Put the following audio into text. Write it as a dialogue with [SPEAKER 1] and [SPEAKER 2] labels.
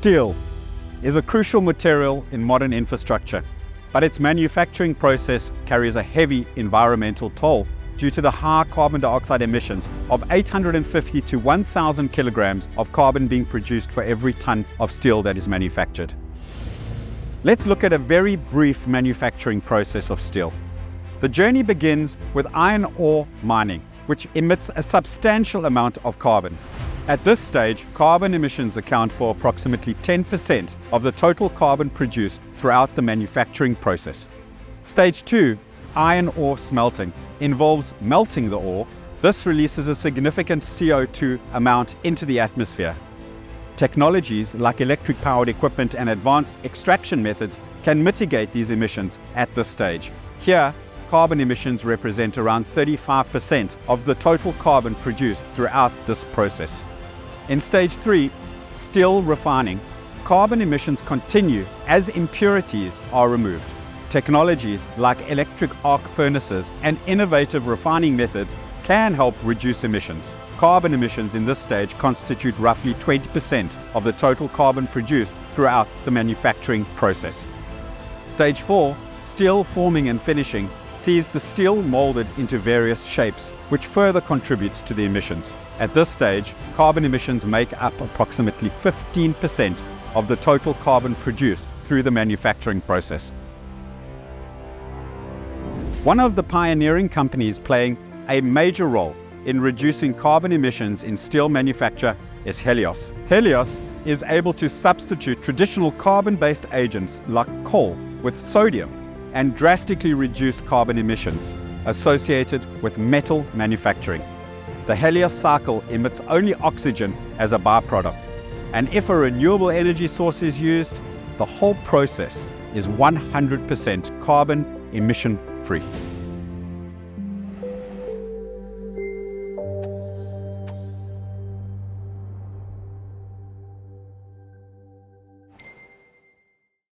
[SPEAKER 1] Steel is a crucial material in modern infrastructure, but its manufacturing process carries a heavy environmental toll due to the high carbon dioxide emissions of 850 to 1,000 kilograms of carbon being produced for every ton of steel that is manufactured. Let's look at a very brief manufacturing process of steel. The journey begins with iron ore mining, which emits a substantial amount of carbon. At this stage, carbon emissions account for approximately 10% of the total carbon produced throughout the manufacturing process. Stage 2, iron ore smelting, involves melting the ore. This releases a significant CO2 amount into the atmosphere. Technologies like electric-powered equipment and advanced extraction methods can mitigate these emissions at this stage. Here, carbon emissions represent around 35% of the total carbon produced throughout this process. In stage 3, steel refining, carbon emissions continue as impurities are removed. Technologies like electric arc furnaces and innovative refining methods can help reduce emissions. Carbon emissions in this stage constitute roughly 20% of the total carbon produced throughout the manufacturing process. Stage 4, steel forming and finishing, sees the steel molded into various shapes, which further contributes to the emissions. At this stage, carbon emissions make up approximately 15% of the total carbon produced through the manufacturing process. One of the pioneering companies playing a major role in reducing carbon emissions in steel manufacture is Helios. Helios is able to substitute traditional carbon-based agents like coal with sodium and drastically reduce carbon emissions associated with metal manufacturing. The Helios cycle emits only oxygen as a byproduct, and if a renewable energy source is used, the whole process is 100% carbon emission free.